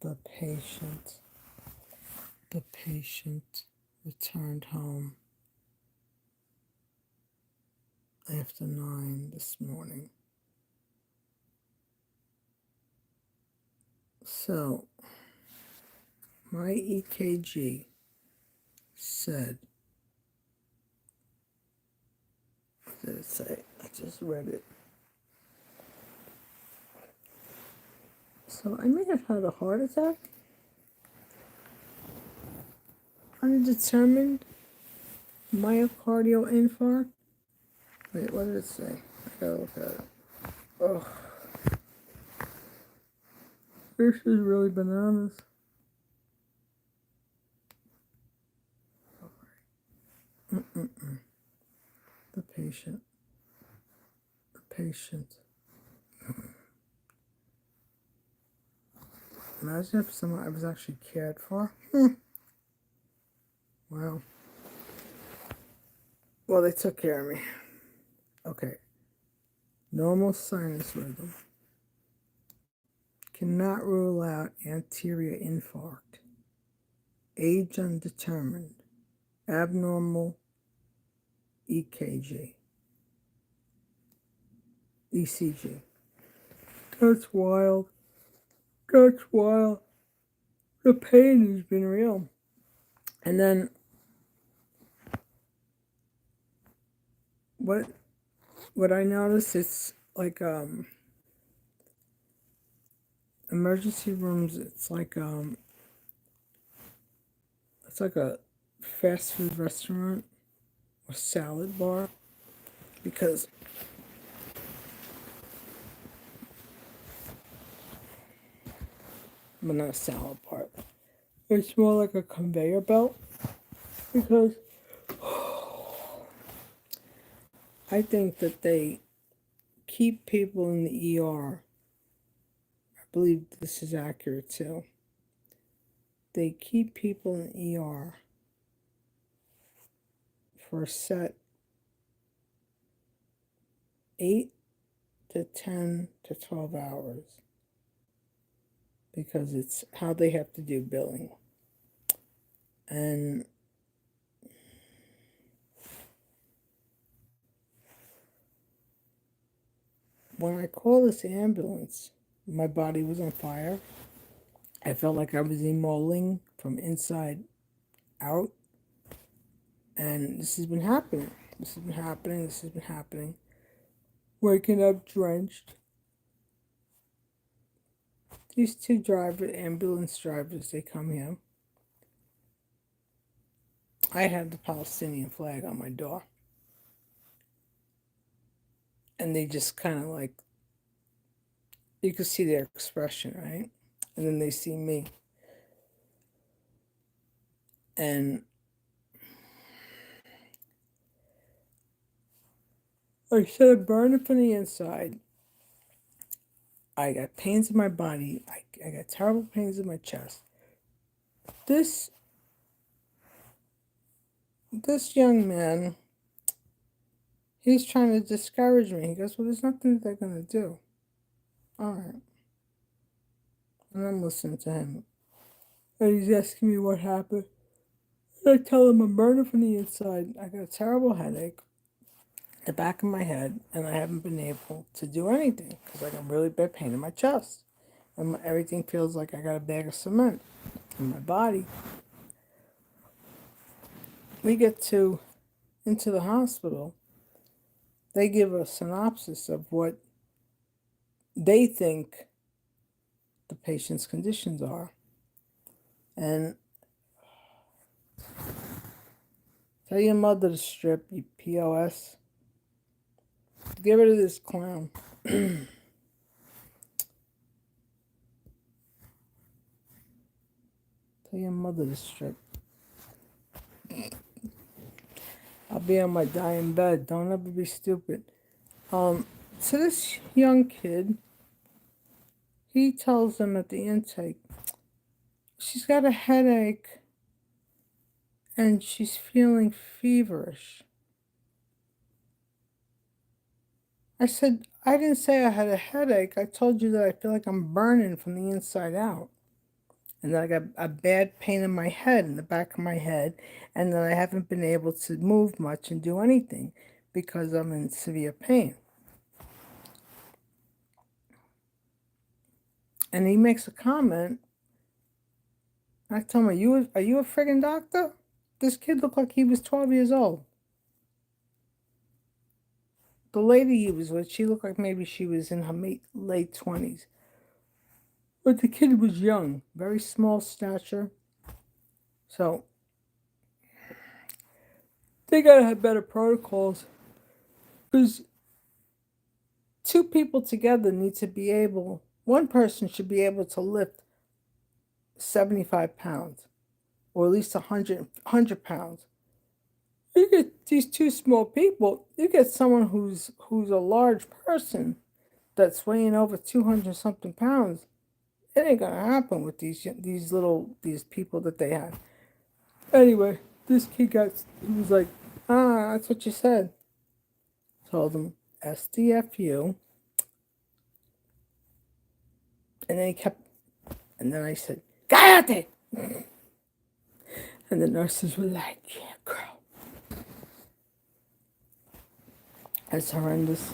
The patient, the patient returned home after 9 this morning. So, my EKG said, what did it say? I just read it. So, I may have had a heart attack. Undetermined myocardial infarct. Wait, what did it say? I gotta look at it. Oh, this is really bananas. The patient. The patient. Imagine if someone I was actually cared for. Wow. Well, they took care of me. Okay. Normal sinus rhythm. Cannot rule out anterior infarct. Age undetermined. Abnormal EKG. ECG. That's wild. That's wild. The pain has been real. And then what I noticed, it's like emergency rooms, it's like a fast food restaurant or salad bar, because well, not a salad bar. It's more like a conveyor belt, because I think that they keep people in the ER. I believe this is accurate too. They keep people in the ER for a set 8 to 10 to 12 hours, because it's how they have to do billing. And when I called this ambulance, my body was on fire. I felt like I was emolling from inside out. And this has been happening. This has been happening. This has been happening. Waking up drenched. These two ambulance drivers, they come here. I had the Palestinian flag on my door. And they just kind of like, you could see their expression, right? And then they see me. And I started burning from the inside. I got pains in my body. I got terrible pains in my chest. This young man, he's trying to discourage me. He goes, well, there's nothing they're going to do. All right. And I'm listening to him. And he's asking me what happened. And I tell him I'm burning from the inside. I got a terrible headache, the back of my head, and I haven't been able to do anything because I got really bad pain in my chest. And everything feels like I got a bag of cement in my body. We get into the hospital. They give a synopsis of what they think the patient's conditions are. And tell your mother to strip, you POS. Get rid of this clown. Tell your mother to strip. I'll be on my dying bed. Don't ever be stupid. So this young kid, he tells them at the intake, she's got a headache and she's feeling feverish. I said, I didn't say I had a headache. I told you that I feel like I'm burning from the inside out. and then I got a bad pain in my head, in the back of my head, and then I haven't been able to move much and do anything because I'm in severe pain. And he makes a comment. I tell him, are you a friggin' doctor? This kid looked like he was 12 years old. The lady he was with, she looked like maybe she was in her late 20s. But the kid was young, very small stature. So they gotta have better protocols. Because two people together need to be able, one person should be able to lift 75 pounds, or at least 100 pounds. You get these two small people, you get someone who's a large person that's weighing over 200 something pounds. It ain't gonna happen with these people that they have. Anyway, this kid he was like, that's what you said. Told him, SDFU. And then and then I said, Cállate! And the nurses were like, yeah, girl. It's horrendous.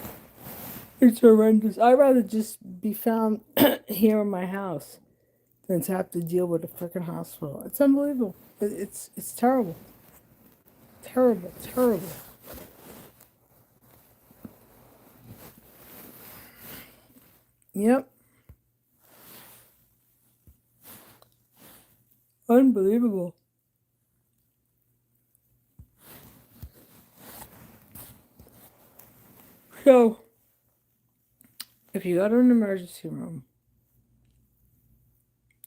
It's horrendous. I'd rather just be found here in my house than to have to deal with a freaking hospital. It's unbelievable. It's terrible. Terrible, terrible. Yep. Unbelievable. So, if you go to an emergency room,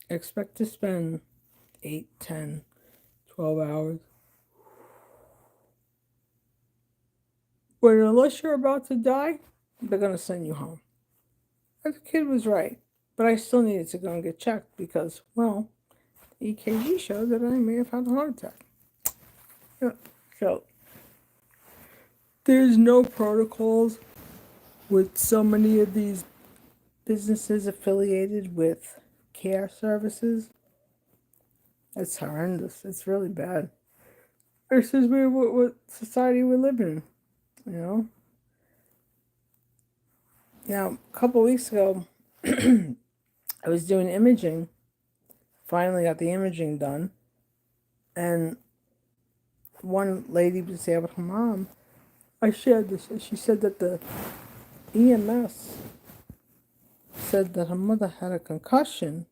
expect to spend 8, 10, 12 hours. But unless you're about to die, they're going to send you home. And the kid was right. But I still needed to go and get checked because, well, EKG showed that I may have had a heart attack. Yeah. So, there's no protocols with so many of these businesses affiliated with care services. It's horrendous. It's really bad. This is what society we're living in, you know? Now, a couple weeks ago, I was doing imaging. Finally got the imaging done. And one lady was there with her mom. I shared this. She said that the EMS said that her mother had a concussion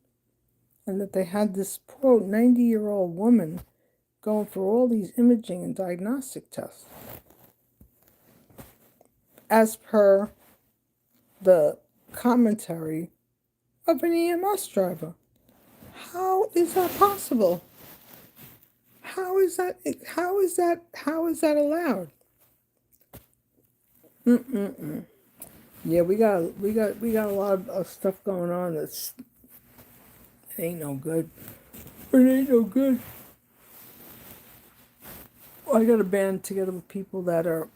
and that they had this poor 90-year-old woman going for all these imaging and diagnostic tests. As per the commentary of an EMS driver. How is that possible? How is that allowed? Yeah, we got a lot of stuff going on that's it ain't no good. It ain't no good. I got to band together with people that are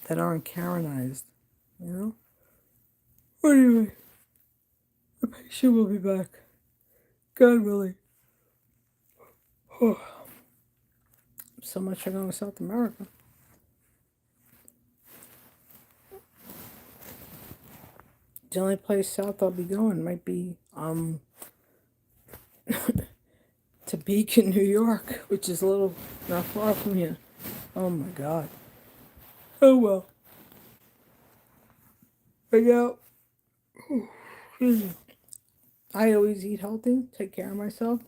that aren't Karenized, you know? Anyway, the patient will be back. God willing. Oh, so much for going to South America. The only place south I'll be going might be to Beacon, New York, which is a little not far from here. Oh my God. Oh well. But yeah, I always eat healthy, take care of myself.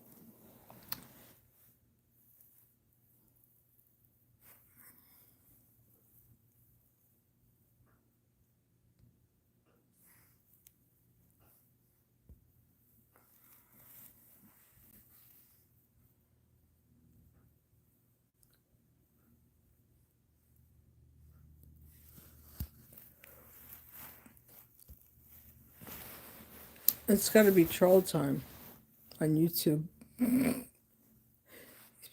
It's got to be troll time on YouTube. These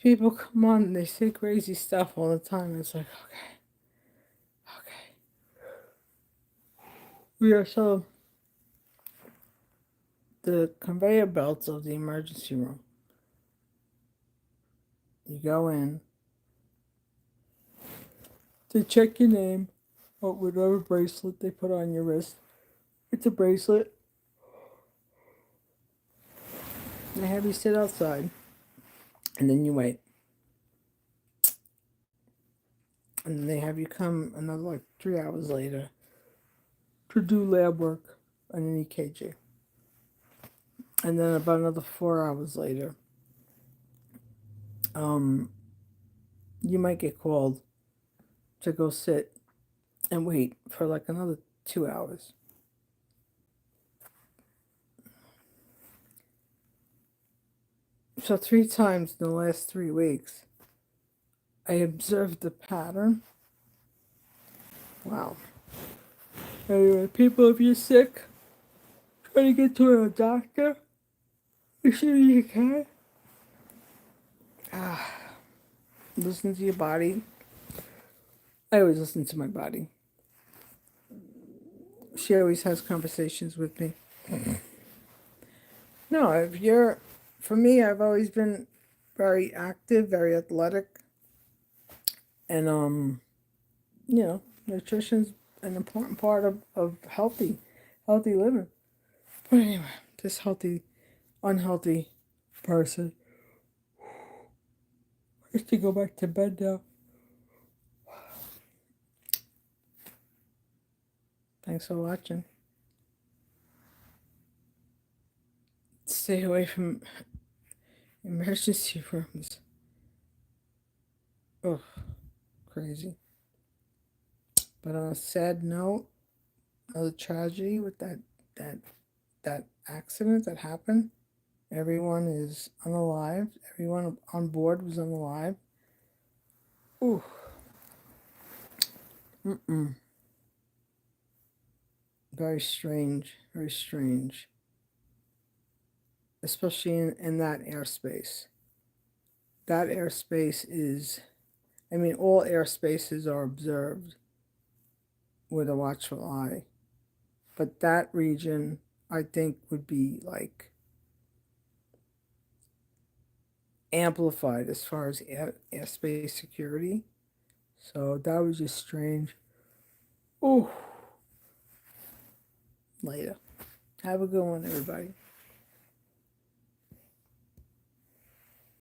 people come on and they say crazy stuff all the time. It's like, okay. We are so the conveyor belts of the emergency room. You go in, they check your name or whatever bracelet they put on your wrist. It's a bracelet. They have you sit outside, and then you wait. And then they have you come another like 3 hours later to do lab work on an EKG. And then about another 4 hours later, you might get called to go sit and wait for like another 2 hours. So 3 times in the last 3 weeks, I observed the pattern. Wow. Anyway, people, if you're sick, try to get to a doctor as soon as you can. Listen to your body. I always listen to my body. She always has conversations with me. No, for me, I've always been very active, very athletic. And, nutrition's an important part of healthy living. But anyway, this unhealthy person has to go back to bed now. Thanks for watching. Stay away from emergency rooms. Oh, crazy. But on a sad note, another tragedy with that accident that happened. Everyone is unalived. Everyone on board was unalive. Ooh. Very strange. Very strange. Especially in that airspace. That airspace is, all airspaces are observed with a watchful eye. But that region, I think, would be like amplified as far as airspace security. So that was just strange. Oh, later. Have a good one, everybody.